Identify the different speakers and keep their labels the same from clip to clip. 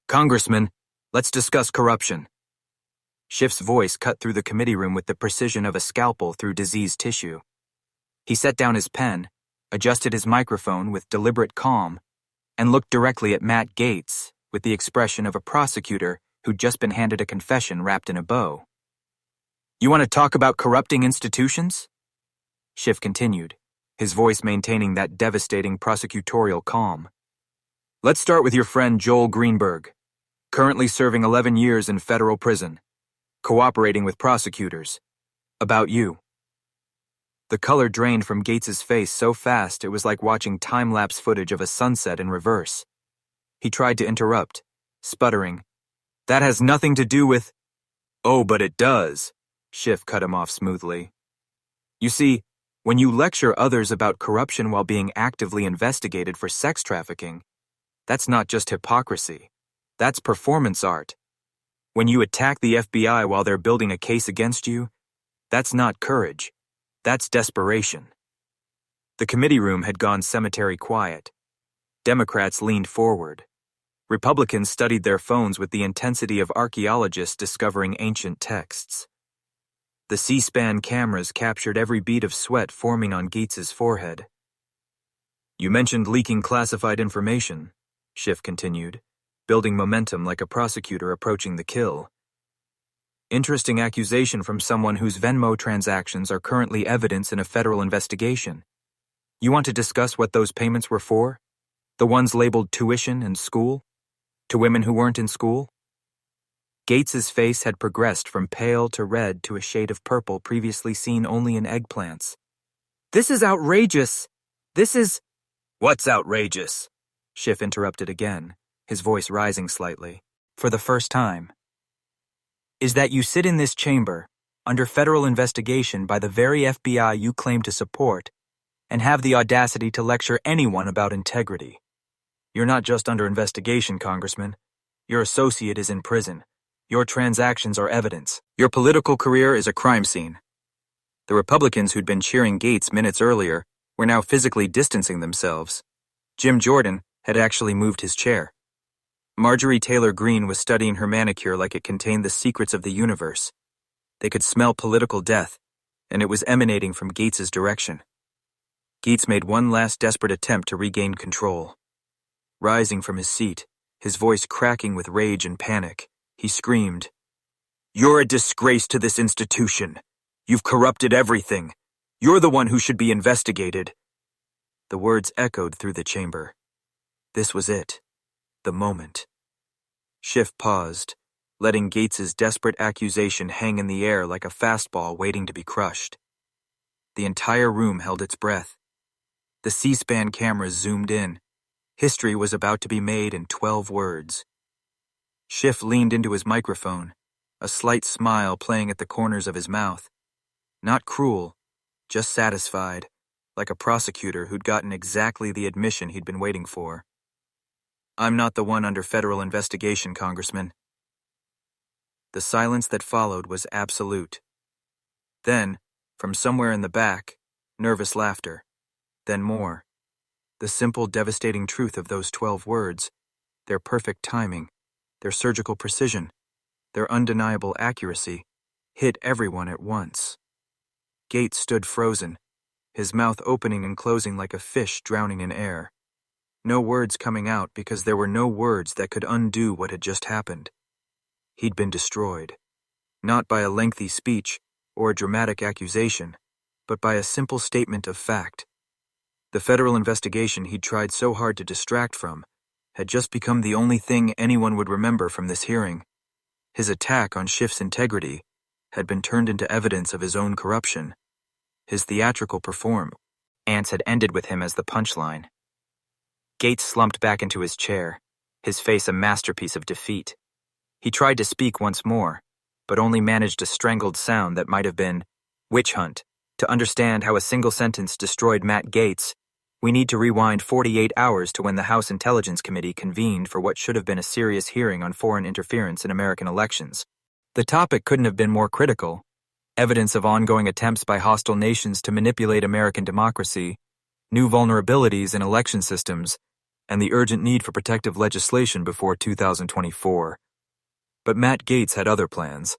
Speaker 1: Congressman, let's discuss corruption. Schiff's voice cut through the committee room with the precision of a scalpel through diseased tissue. He set down his pen, adjusted his microphone with deliberate calm, and looked directly at Matt Gaetz with the expression of a prosecutor who'd just been handed a confession wrapped in a bow. You want to talk about corrupting institutions? Schiff continued, his voice maintaining that devastating prosecutorial calm. Let's start with your friend Joel Greenberg, currently serving 11 years in federal prison, cooperating with prosecutors. About you. The color drained from Gaetz's face so fast it was like watching time-lapse footage of a sunset in reverse. He tried to interrupt, sputtering. That has nothing to do with... Oh, but it does, Schiff cut him off smoothly. You see, when you lecture others about corruption while being actively investigated for sex trafficking, that's not just hypocrisy. That's performance art. When you attack the FBI while they're building a case against you, that's not courage. That's desperation. The committee room had gone cemetery quiet. Democrats leaned forward. Republicans studied their phones with the intensity of archaeologists discovering ancient texts. The C-SPAN cameras captured every bead of sweat forming on Gaetz's forehead. You mentioned leaking classified information, Schiff continued, building momentum like a prosecutor approaching the kill. Interesting accusation from someone whose Venmo transactions are currently evidence in a federal investigation. You want to discuss what those payments were for? The ones labeled tuition and school? To women who weren't in school? Gaetz's face had progressed from pale to red to a shade of purple previously seen only in eggplants. This is outrageous! This is... What's outrageous? Schiff interrupted again, his voice rising slightly, for the first time. Is that you sit in this chamber, under federal investigation by the very FBI you claim to support, and have the audacity to lecture anyone about integrity. You're not just under investigation, Congressman. Your associate is in prison. Your transactions are evidence. Your political career is a crime scene. The Republicans who'd been cheering Gaetz minutes earlier were now physically distancing themselves. Jim Jordan had actually moved his chair. Marjorie Taylor Greene was studying her manicure like it contained the secrets of the universe. They could smell political death, and it was emanating from Gaetz's direction. Gaetz made one last desperate attempt to regain control. Rising from his seat, his voice cracking with rage and panic, he screamed, You're a disgrace to this institution. You've corrupted everything. You're the one who should be investigated. The words echoed through the chamber. This was it. The moment. Schiff paused, letting Gaetz's desperate accusation hang in the air like a fastball waiting to be crushed. The entire room held its breath. The C-SPAN cameras zoomed in. History was about to be made in 12 words. Schiff leaned into his microphone, a slight smile playing at the corners of his mouth. Not cruel, just satisfied, like a prosecutor who'd gotten exactly the admission he'd been waiting for. I'm not the one under federal investigation, Congressman. The silence that followed was absolute. Then, from somewhere in the back, nervous laughter. Then more. The simple, devastating truth of those 12 words, their perfect timing, their surgical precision, their undeniable accuracy, hit everyone at once. Gaetz stood frozen, his mouth opening and closing like a fish drowning in air. No words coming out because there were no words that could undo what had just happened. He'd been destroyed, not by a lengthy speech or a dramatic accusation, but by a simple statement of fact. The federal investigation he'd tried so hard to distract from had just become the only thing anyone would remember from this hearing. His attack on Schiff's integrity had been turned into evidence of his own corruption. His theatrical performance had ended with him as the punchline. Gaetz slumped back into his chair, his face a masterpiece of defeat. He tried to speak once more, but only managed a strangled sound that might have been, witch hunt. To understand how a single sentence destroyed Matt Gaetz, we need to rewind 48 hours to when the House Intelligence Committee convened for what should have been a serious hearing on foreign interference in American elections. The topic couldn't have been more critical. Evidence of ongoing attempts by hostile nations to manipulate American democracy, new vulnerabilities in election systems, and the urgent need for protective legislation before 2024. But Matt Gaetz had other plans.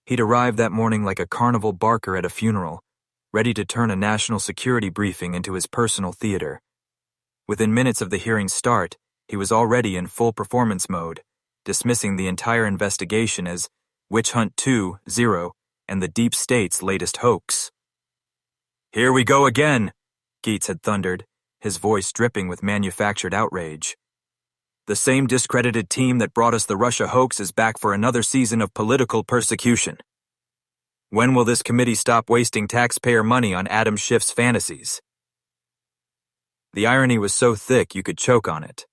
Speaker 1: He'd arrived that morning like a carnival barker at a funeral, ready to turn a national security briefing into his personal theater. Within minutes of the hearing's start, he was already in full performance mode, dismissing the entire investigation as Witch Hunt 2.0 and the deep state's latest hoax. "Here we go again," Gaetz had thundered, his voice dripping with manufactured outrage. "The same discredited team that brought us the Russia hoax is back for another season of political persecution. When will this committee stop wasting taxpayer money on Adam Schiff's fantasies?" The irony was so thick you could choke on it.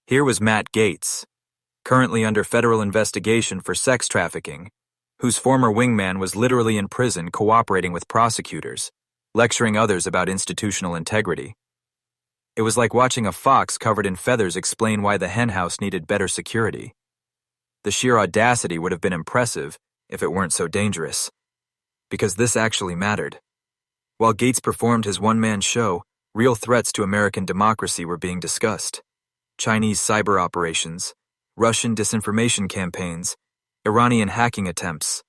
Speaker 1: Here was Matt Gaetz, currently under federal investigation for sex trafficking, whose former wingman was literally in prison cooperating with prosecutors, lecturing others about institutional integrity. It was like watching a fox covered in feathers explain why the henhouse needed better security. The sheer audacity would have been impressive if it weren't so dangerous. Because this actually mattered. While Gaetz performed his one-man show, real threats to American democracy were being discussed. Chinese cyber operations, Russian disinformation campaigns, Iranian hacking attempts.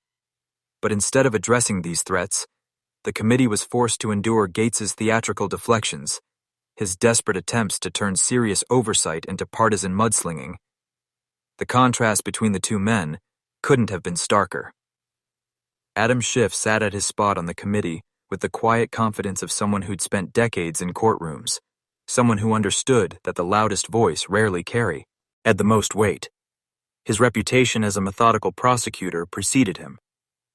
Speaker 1: But instead of addressing these threats, the committee was forced to endure Gaetz's theatrical deflections, his desperate attempts to turn serious oversight into partisan mudslinging. The contrast between the two men couldn't have been starker. Adam Schiff sat at his spot on the committee with the quiet confidence of someone who'd spent decades in courtrooms, someone who understood that the loudest voice rarely had the most weight. His reputation as a methodical prosecutor preceded him.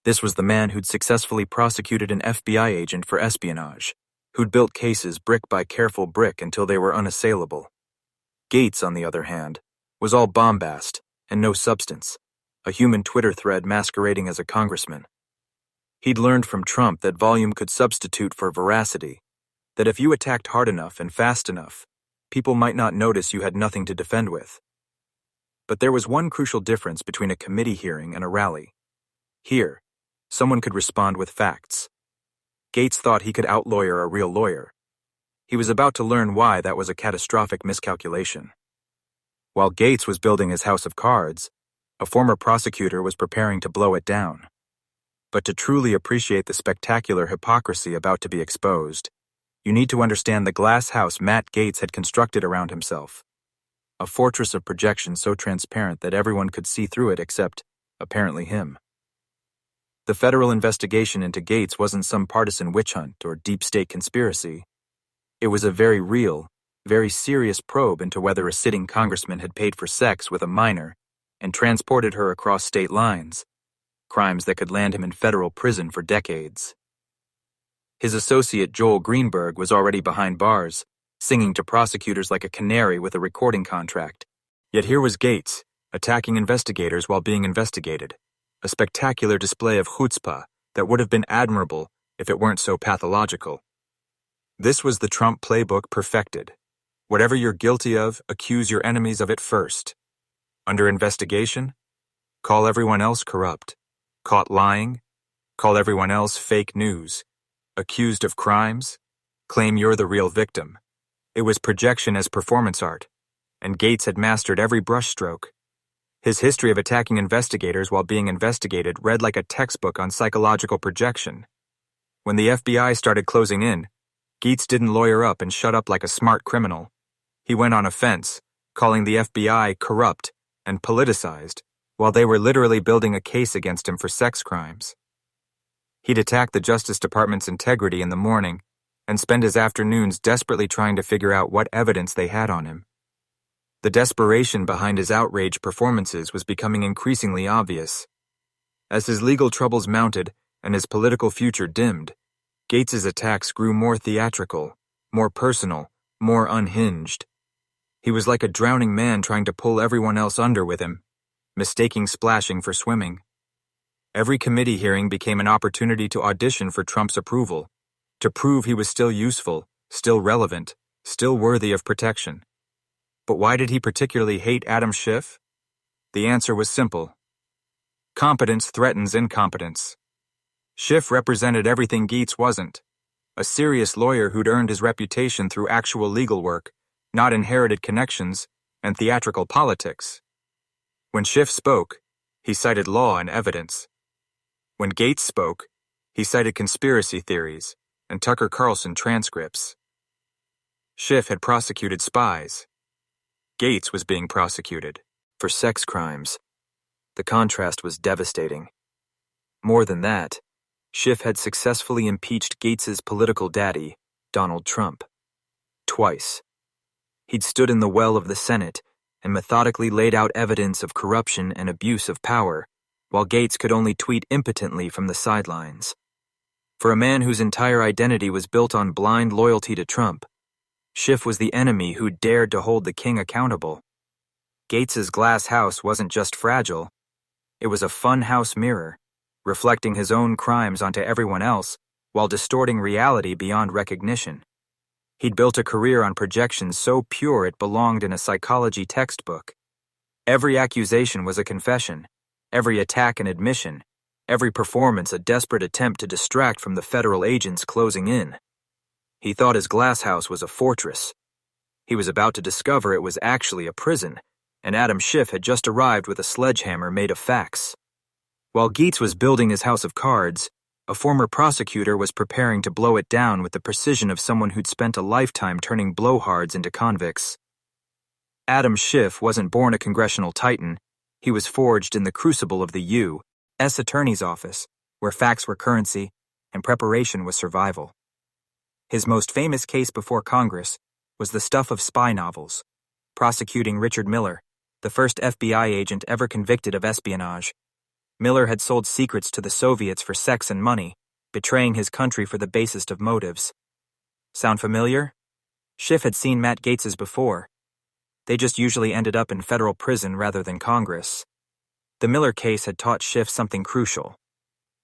Speaker 1: This was the man who'd successfully prosecuted an FBI agent for espionage, who'd built cases brick by careful brick until they were unassailable. Gaetz, on the other hand, was all bombast and no substance, a human Twitter thread masquerading as a congressman. He'd learned from Trump that volume could substitute for veracity, that if you attacked hard enough and fast enough, people might not notice you had nothing to defend with. But there was one crucial difference between a committee hearing and a rally. Here, someone could respond with facts. Gaetz thought he could outlawyer a real lawyer. He was about to learn why that was a catastrophic miscalculation. While Gaetz was building his house of cards, a former prosecutor was preparing to blow it down. But to truly appreciate the spectacular hypocrisy about to be exposed, you need to understand the glass house Matt Gaetz had constructed around himself. A fortress of projection so transparent that everyone could see through it except, apparently, him. The federal investigation into Gaetz wasn't some partisan witch hunt or deep state conspiracy. It was a very real, very serious probe into whether a sitting congressman had paid for sex with a minor and transported her across state lines, crimes that could land him in federal prison for decades. His associate Joel Greenberg was already behind bars, singing to prosecutors like a canary with a recording contract. Yet here was Gaetz, attacking investigators while being investigated, a spectacular display of chutzpah that would have been admirable if it weren't so pathological. This was the Trump playbook perfected. Whatever you're guilty of, accuse your enemies of it first. Under investigation, call everyone else corrupt. Caught lying, call everyone else fake news. Accused of crimes, claim you're the real victim. It was projection as performance art, and Gaetz had mastered every brushstroke. His history of attacking investigators while being investigated read like a textbook on psychological projection. When the FBI started closing in, Gaetz didn't lawyer up and shut up like a smart criminal. He went on offense, calling the FBI corrupt and politicized, while they were literally building a case against him for sex crimes. He'd attack the Justice Department's integrity in the morning and spend his afternoons desperately trying to figure out what evidence they had on him. The desperation behind his outrage performances was becoming increasingly obvious. As his legal troubles mounted and his political future dimmed, Gaetz's attacks grew more theatrical, more personal, more unhinged. He was like a drowning man trying to pull everyone else under with him, mistaking splashing for swimming. Every committee hearing became an opportunity to audition for Trump's approval, to prove he was still useful, still relevant, still worthy of protection. But why did he particularly hate Adam Schiff? The answer was simple. Competence threatens incompetence. Schiff represented everything Gaetz wasn't. A serious lawyer who'd earned his reputation through actual legal work, not inherited connections and theatrical politics. When Schiff spoke, he cited law and evidence. When Gaetz spoke, he cited conspiracy theories and Tucker Carlson transcripts. Schiff had prosecuted spies. Gaetz was being prosecuted for sex crimes. The contrast was devastating. More than that, Schiff had successfully impeached Gaetz's political daddy, Donald Trump. Twice. He'd stood in the well of the Senate and methodically laid out evidence of corruption and abuse of power, while Gaetz could only tweet impotently from the sidelines. For a man whose entire identity was built on blind loyalty to Trump, Schiff was the enemy who dared to hold the king accountable. Gaetz's glass house wasn't just fragile, it was a funhouse mirror, reflecting his own crimes onto everyone else while distorting reality beyond recognition. He'd built a career on projections so pure it belonged in a psychology textbook. Every accusation was a confession, every attack an admission, every performance a desperate attempt to distract from the federal agents closing in. He thought his glass house was a fortress. He was about to discover it was actually a prison, and Adam Schiff had just arrived with a sledgehammer made of facts. While Gaetz was building his house of cards, a former prosecutor was preparing to blow it down with the precision of someone who'd spent a lifetime turning blowhards into convicts. Adam Schiff wasn't born a congressional titan. He was forged in the crucible of the U.S. Attorney's Office, where facts were currency and preparation was survival. His most famous case before Congress was the stuff of spy novels, prosecuting Richard Miller, the first FBI agent ever convicted of espionage. Miller had sold secrets to the Soviets for sex and money, betraying his country for the basest of motives. Sound familiar? Schiff had seen Matt Gaetz's before. They just usually ended up in federal prison rather than Congress. The Miller case had taught Schiff something crucial.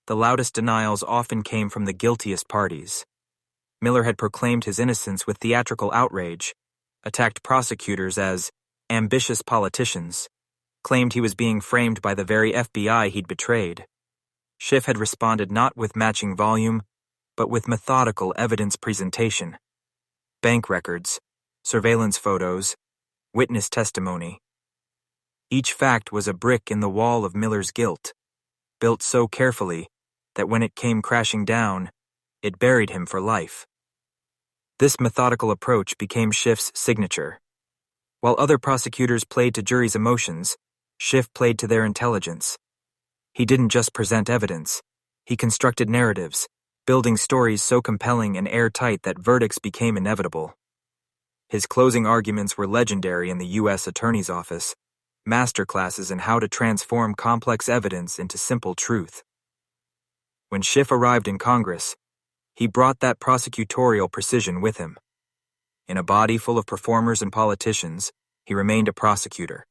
Speaker 1: The loudest denials often came from the guiltiest parties. Miller had proclaimed his innocence with theatrical outrage, attacked prosecutors as ambitious politicians, claimed he was being framed by the very FBI he'd betrayed. Schiff had responded not with matching volume, but with methodical evidence presentation. Bank records, surveillance photos, witness testimony. Each fact was a brick in the wall of Miller's guilt, built so carefully that when it came crashing down, it buried him for life. This methodical approach became Schiff's signature. While other prosecutors played to juries' emotions, Schiff played to their intelligence. He didn't just present evidence, he constructed narratives, building stories so compelling and airtight that verdicts became inevitable. His closing arguments were legendary in the U.S. Attorney's Office, masterclasses in how to transform complex evidence into simple truth. When Schiff arrived in Congress, he brought that prosecutorial precision with him. In a body full of performers and politicians, he remained a prosecutor.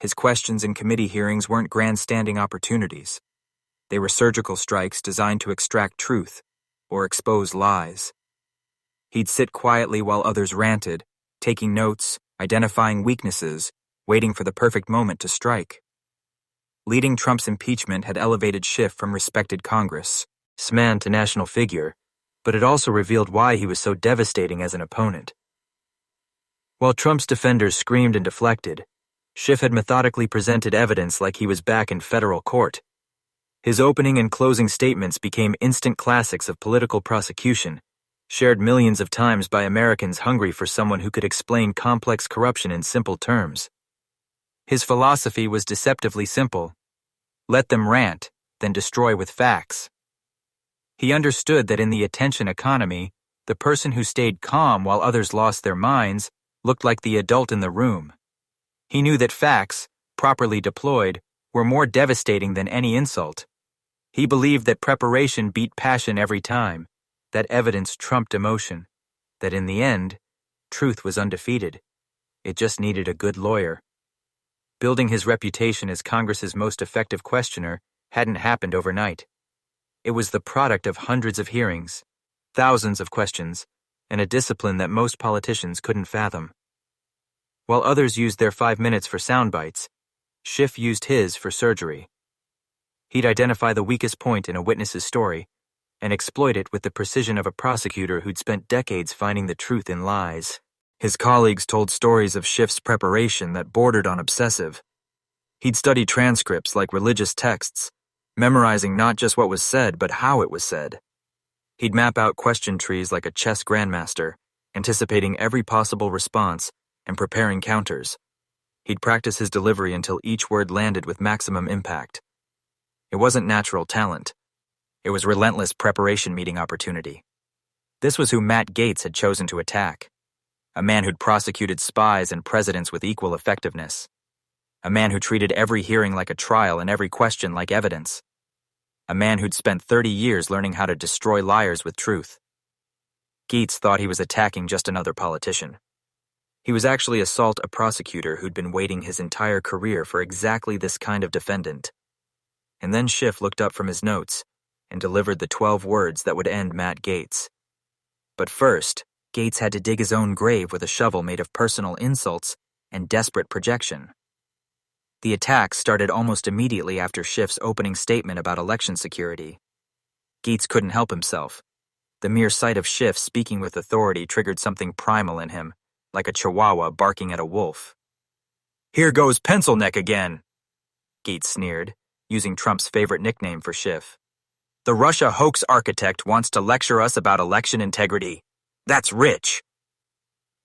Speaker 1: His questions in committee hearings weren't grandstanding opportunities. They were surgical strikes designed to extract truth or expose lies. He'd sit quietly while others ranted, taking notes, identifying weaknesses, waiting for the perfect moment to strike. Leading Trump's impeachment had elevated Schiff from respected congressman to national figure, but it also revealed why he was so devastating as an opponent. While Trump's defenders screamed and deflected, Schiff had methodically presented evidence like he was back in federal court. His opening and closing statements became instant classics of political prosecution, shared millions of times by Americans hungry for someone who could explain complex corruption in simple terms. His philosophy was deceptively simple. Let them rant, then destroy with facts. He understood that in the attention economy, the person who stayed calm while others lost their minds looked like the adult in the room. He knew that facts, properly deployed, were more devastating than any insult. He believed that preparation beat passion every time, that evidence trumped emotion, that in the end, truth was undefeated. It just needed a good lawyer. Building his reputation as Congress's most effective questioner hadn't happened overnight. It was the product of hundreds of hearings, thousands of questions, and a discipline that most politicians couldn't fathom. While others used their 5 minutes for sound bites, Schiff used his for surgery. He'd identify the weakest point in a witness's story and exploit it with the precision of a prosecutor who'd spent decades finding the truth in lies. His colleagues told stories of Schiff's preparation that bordered on obsessive. He'd study transcripts like religious texts, memorizing not just what was said, but how it was said. He'd map out question trees like a chess grandmaster, anticipating every possible response and preparing counters. He'd practice his delivery until each word landed with maximum impact. It wasn't natural talent. It was relentless preparation meeting opportunity. This was who Matt Gaetz had chosen to attack. A man who'd prosecuted spies and presidents with equal effectiveness. A man who treated every hearing like a trial and every question like evidence. A man who'd spent 30 years learning how to destroy liars with truth. Gaetz thought he was attacking just another politician. He was actually a prosecutor who'd been waiting his entire career for exactly this kind of defendant. And then Schiff looked up from his notes and delivered the 12 words that would end Matt Gaetz. But first, Gaetz had to dig his own grave with a shovel made of personal insults and desperate projection. The attack started almost immediately after Schiff's opening statement about election security. Gaetz couldn't help himself. The mere sight of Schiff speaking with authority triggered something primal in him, like a chihuahua barking at a wolf. "Here goes Pencil Neck again," Gaetz sneered, using Trump's favorite nickname for Schiff. "The Russia hoax architect wants to lecture us about election integrity. That's rich."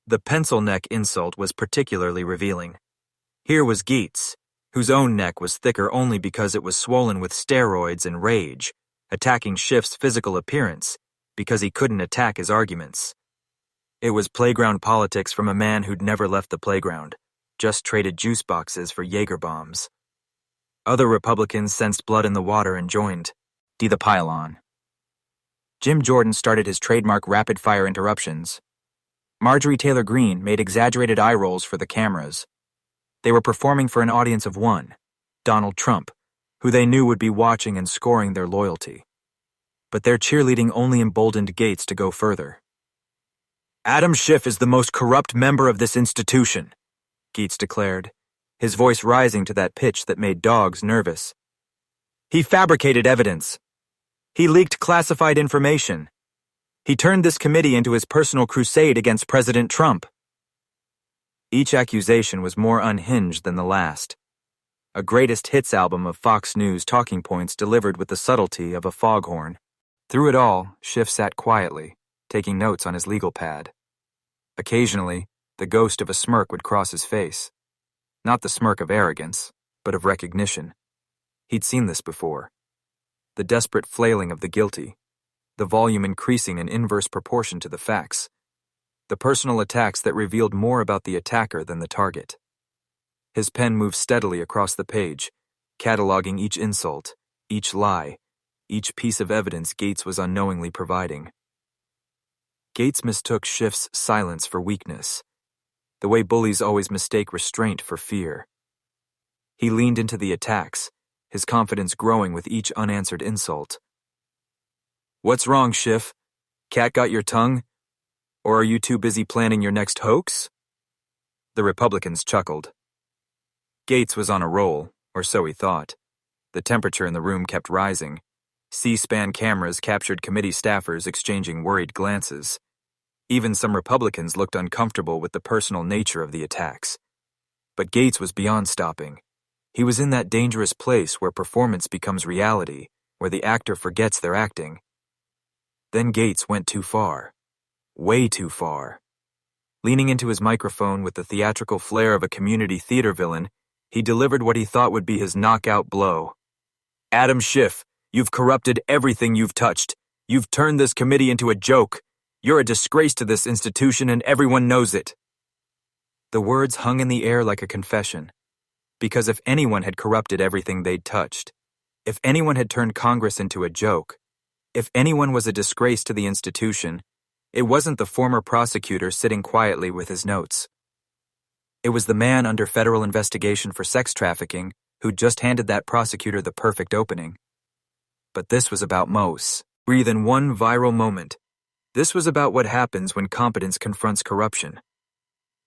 Speaker 1: The pencil neck insult was particularly revealing. Here was Gaetz, whose own neck was thicker only because it was swollen with steroids and rage, attacking Schiff's physical appearance because he couldn't attack his arguments. It was playground politics from a man who'd never left the playground, just traded juice boxes for Jaeger bombs. Other Republicans sensed blood in the water and joined the pile-on. Jim Jordan started his trademark rapid-fire interruptions. Marjorie Taylor Greene made exaggerated eye rolls for the cameras. They were performing for an audience of one, Donald Trump, who they knew would be watching and scoring their loyalty. But their cheerleading only emboldened Gaetz to go further. "Adam Schiff is the most corrupt member of this institution," Gaetz declared, his voice rising to that pitch that made dogs nervous. "He fabricated evidence. He leaked classified information. He turned this committee into his personal crusade against President Trump." Each accusation was more unhinged than the last. A greatest hits album of Fox News talking points delivered with the subtlety of a foghorn. Through it all, Schiff sat quietly, taking notes on his legal pad. Occasionally, the ghost of a smirk would cross his face. Not the smirk of arrogance, but of recognition. He'd seen this before. The desperate flailing of the guilty, the volume increasing in inverse proportion to the facts, the personal attacks that revealed more about the attacker than the target. His pen moved steadily across the page, cataloging each insult, each lie, each piece of evidence Gaetz was unknowingly providing. Gaetz mistook Schiff's silence for weakness, the way bullies always mistake restraint for fear. He leaned into the attacks, his confidence growing with each unanswered insult. "What's wrong, Schiff? Cat got your tongue? Or are you too busy planning your next hoax?" The Republicans chuckled. Gaetz was on a roll, or so he thought. The temperature in the room kept rising. C-SPAN cameras captured committee staffers exchanging worried glances. Even some Republicans looked uncomfortable with the personal nature of the attacks. But Gaetz was beyond stopping. He was in that dangerous place where performance becomes reality, where the actor forgets they're acting. Then Gaetz went too far. Way too far. Leaning into his microphone with the theatrical flair of a community theater villain, he delivered what he thought would be his knockout blow. "Adam Schiff, you've corrupted everything you've touched. You've turned this committee into a joke. You're a disgrace to this institution and everyone knows it." The words hung in the air like a confession. Because if anyone had corrupted everything they'd touched, if anyone had turned Congress into a joke, if anyone was a disgrace to the institution, it wasn't the former prosecutor sitting quietly with his notes. It was the man under federal investigation for sex trafficking who'd just handed that prosecutor the perfect opening. But this was about Mose. Breathe in one viral moment. This was about what happens when competence confronts corruption.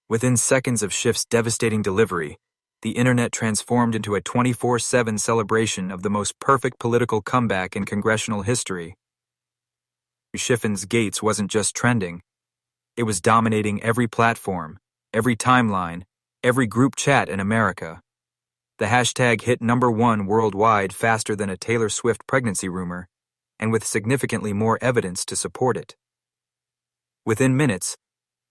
Speaker 1: Within seconds of Schiff's devastating delivery, the internet transformed into a 24/7 celebration of the most perfect political comeback in congressional history. Schiff's Gaetz wasn't just trending. It was dominating every platform, every timeline, every group chat in America. The hashtag hit #1 worldwide faster than a Taylor Swift pregnancy rumor, and with significantly more evidence to support it. Within minutes,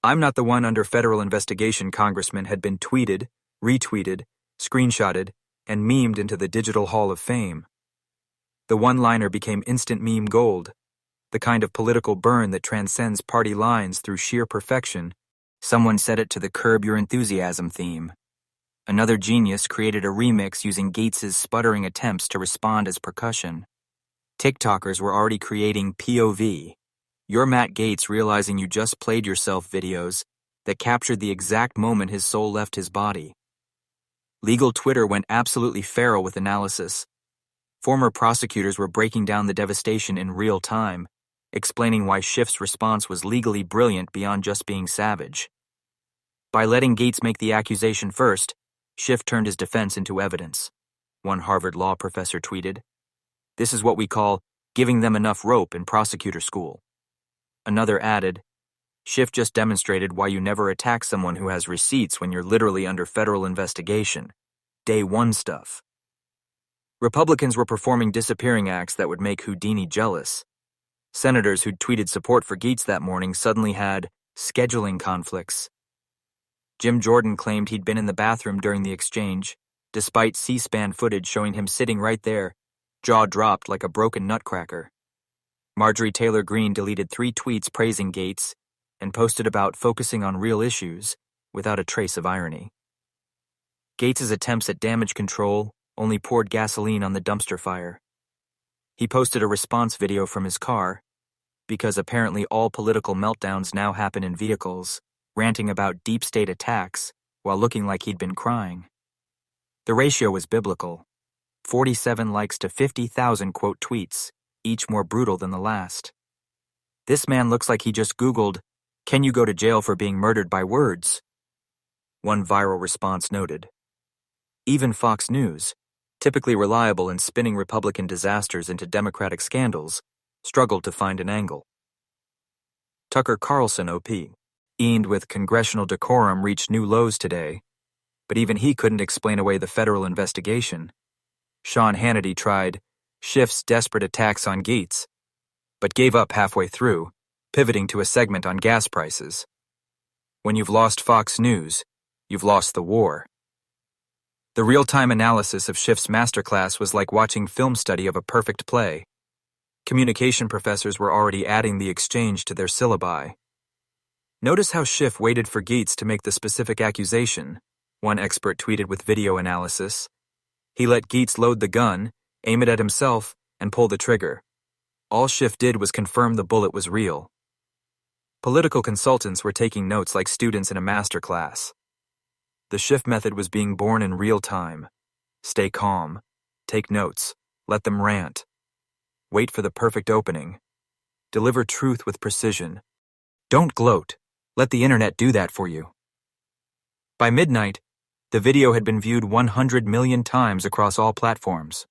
Speaker 1: "I'm not the one under federal investigation" congressman had been tweeted, retweeted, screenshotted, and memed into the Digital Hall of Fame. The one-liner became instant meme gold, the kind of political burn that transcends party lines through sheer perfection. Someone set it to the Curb Your Enthusiasm theme. Another genius created a remix using Gaetz's sputtering attempts to respond as percussion. TikTokers were already creating POV, "You're Matt Gaetz realizing you just played yourself" videos that captured the exact moment his soul left his body. Legal Twitter went absolutely feral with analysis. Former prosecutors were breaking down the devastation in real time, explaining why Schiff's response was legally brilliant beyond just being savage. By letting Gaetz make the accusation first, Schiff turned his defense into evidence. One Harvard law professor tweeted, "This is what we call giving them enough rope in prosecutor school." Another added, "Schiff just demonstrated why you never attack someone who has receipts when you're literally under federal investigation. Day one stuff." Republicans were performing disappearing acts that would make Houdini jealous. Senators who'd tweeted support for Gaetz that morning suddenly had scheduling conflicts. Jim Jordan claimed he'd been in the bathroom during the exchange, despite C-SPAN footage showing him sitting right there, jaw dropped like a broken nutcracker. Marjorie Taylor Greene deleted 3 tweets praising Gaetz and posted about focusing on real issues without a trace of irony. Gaetz's attempts at damage control only poured gasoline on the dumpster fire. He posted a response video from his car, because apparently all political meltdowns now happen in vehicles, ranting about deep state attacks while looking like he'd been crying. The ratio was biblical: 47 likes to 50,000 quote tweets, each more brutal than the last. "This man looks like he just Googled, 'Can you go to jail for being murdered by words?'" One viral response noted. Even Fox News, typically reliable in spinning Republican disasters into Democratic scandals, struggled to find an angle. Tucker Carlson, OP, with congressional decorum, reached new lows today, but even he couldn't explain away the federal investigation. Sean Hannity tried Schiff's desperate attacks on Gaetz, but gave up halfway through, pivoting to a segment on gas prices. When you've lost Fox News, you've lost the war. The real-time analysis of Schiff's masterclass was like watching film study of a perfect play. Communication professors were already adding the exchange to their syllabi. "Notice how Schiff waited for Gaetz to make the specific accusation," one expert tweeted with video analysis. "He let Gaetz load the gun, aim it at himself, and pull the trigger. All Schiff did was confirm the bullet was real." Political consultants were taking notes like students in a master class. The Schiff method was being born in real time. Stay calm. Take notes. Let them rant. Wait for the perfect opening. Deliver truth with precision. Don't gloat. Let the internet do that for you. By midnight, the video had been viewed 100 million times across all platforms.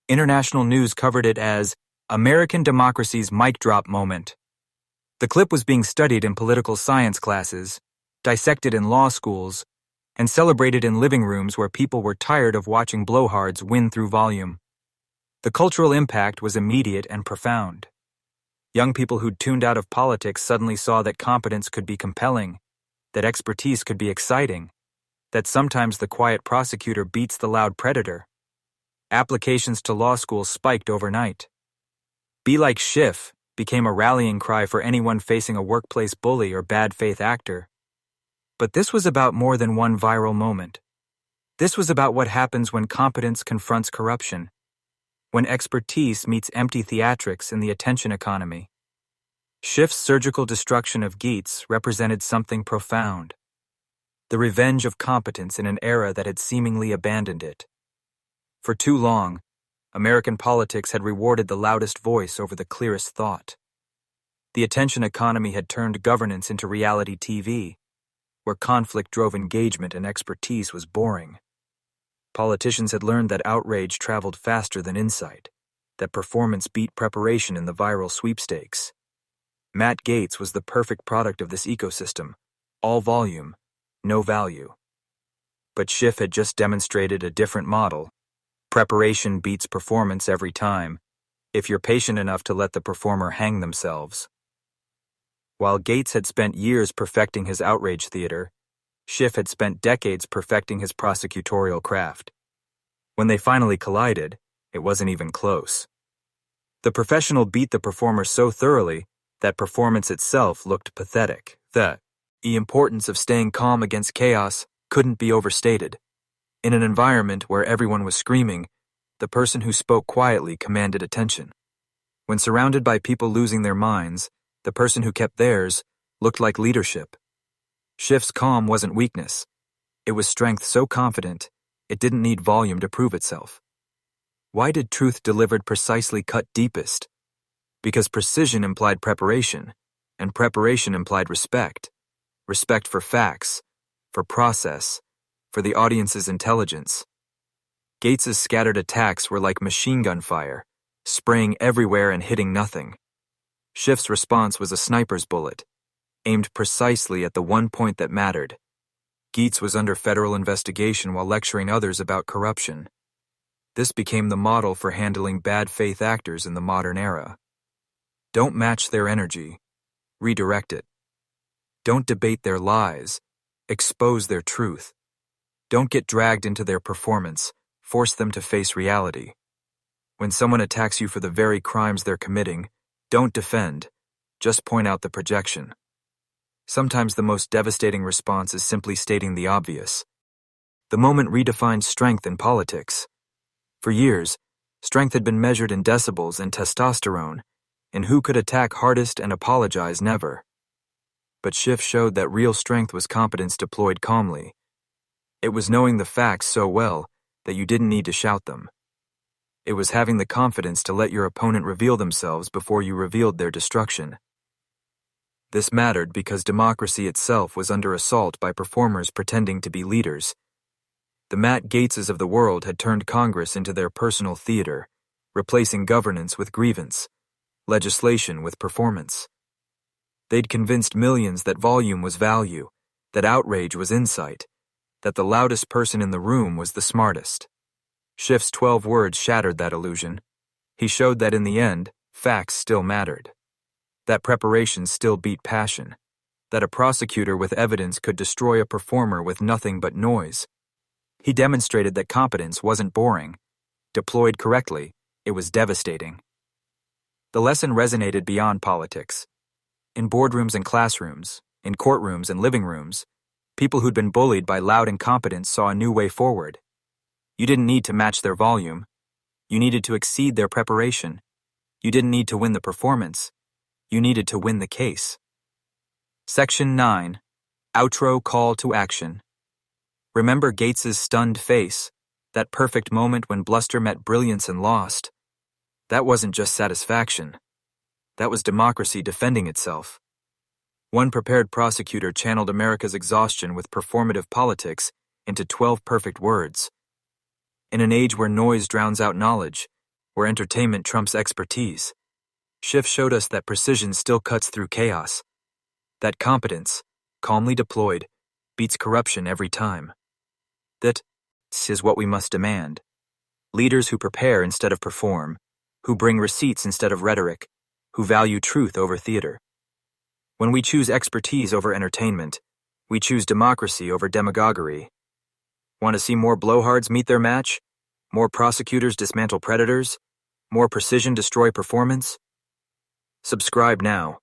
Speaker 1: International news covered it as American democracy's mic drop moment. The clip was being studied in political science classes, dissected in law schools, and celebrated in living rooms where people were tired of watching blowhards win through volume. The cultural impact was immediate and profound. Young people who'd tuned out of politics suddenly saw that competence could be compelling, that expertise could be exciting, that sometimes the quiet prosecutor beats the loud predator. Applications to law school spiked overnight. "Be like Schiff" became a rallying cry for anyone facing a workplace bully or bad faith actor. But this was about more than one viral moment. This was about what happens when competence confronts corruption, when expertise meets empty theatrics in the attention economy. Schiff's surgical destruction of Gaetz represented something profound: the revenge of competence in an era that had seemingly abandoned it. For too long, American politics had rewarded the loudest voice over the clearest thought. The attention economy had turned governance into reality TV, where conflict drove engagement and expertise was boring. Politicians had learned that outrage traveled faster than insight, that performance beat preparation in the viral sweepstakes. Matt Gaetz was the perfect product of this ecosystem. All volume, no value. But Schiff had just demonstrated a different model. Preparation beats performance every time, if you're patient enough to let the performer hang themselves. While Gaetz had spent years perfecting his outrage theater, Schiff had spent decades perfecting his prosecutorial craft. When they finally collided, it wasn't even close. The professional beat the performer so thoroughly that performance itself looked pathetic. The importance of staying calm against chaos couldn't be overstated. In an environment where everyone was screaming, the person who spoke quietly commanded attention. When surrounded by people losing their minds, the person who kept theirs looked like leadership. Schiff's calm wasn't weakness. It was strength so confident, it didn't need volume to prove itself. Why did truth delivered precisely cut deepest? Because precision implied preparation, and preparation implied respect. Respect for facts, for process, for the audience's intelligence. Gaetz's scattered attacks were like machine gun fire, spraying everywhere and hitting nothing. Schiff's response was a sniper's bullet, aimed precisely at the one point that mattered. Gaetz was under federal investigation while lecturing others about corruption. This became the model for handling bad faith actors in the modern era. Don't match their energy, redirect it. Don't debate their lies, expose their truth. Don't get dragged into their performance, force them to face reality. When someone attacks you for the very crimes they're committing, don't defend, just point out the projection. Sometimes the most devastating response is simply stating the obvious. The moment redefined strength in politics. For years, strength had been measured in decibels and testosterone, in who could attack hardest and apologize never. But Schiff showed that real strength was competence deployed calmly. It was knowing the facts so well that you didn't need to shout them. It was having the confidence to let your opponent reveal themselves before you revealed their destruction. This mattered because democracy itself was under assault by performers pretending to be leaders. The Matt Gaetzes of the world had turned Congress into their personal theater, replacing governance with grievance, legislation with performance. They'd convinced millions that volume was value, that outrage was insight, that the loudest person in the room was the smartest. Schiff's 12 words shattered that illusion. He showed that in the end, facts still mattered. That preparation still beat passion. That a prosecutor with evidence could destroy a performer with nothing but noise. He demonstrated that competence wasn't boring. Deployed correctly, it was devastating. The lesson resonated beyond politics. In boardrooms and classrooms, in courtrooms and living rooms, people who'd been bullied by loud incompetence saw a new way forward. You didn't need to match their volume. You needed to exceed their preparation. You didn't need to win the performance. You needed to win the case. Section 9. Outro Call to Action. Remember Gaetz's stunned face, that perfect moment when bluster met brilliance and lost. That wasn't just satisfaction. That was democracy defending itself. One prepared prosecutor channeled America's exhaustion with performative politics into 12 perfect words. In an age where noise drowns out knowledge, where entertainment trumps expertise, Schiff showed us that precision still cuts through chaos. That competence, calmly deployed, beats corruption every time. That is what we must demand. Leaders who prepare instead of perform, who bring receipts instead of rhetoric, who value truth over theater. When we choose expertise over entertainment, we choose democracy over demagoguery. Want to see more blowhards meet their match? More prosecutors dismantle predators? More precision destroy performance? Subscribe now.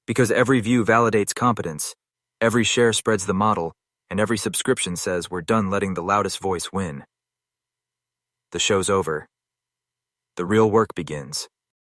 Speaker 1: Because every view validates competence, every share spreads the model, and every subscription says we're done letting the loudest voice win. The show's over. The real work begins.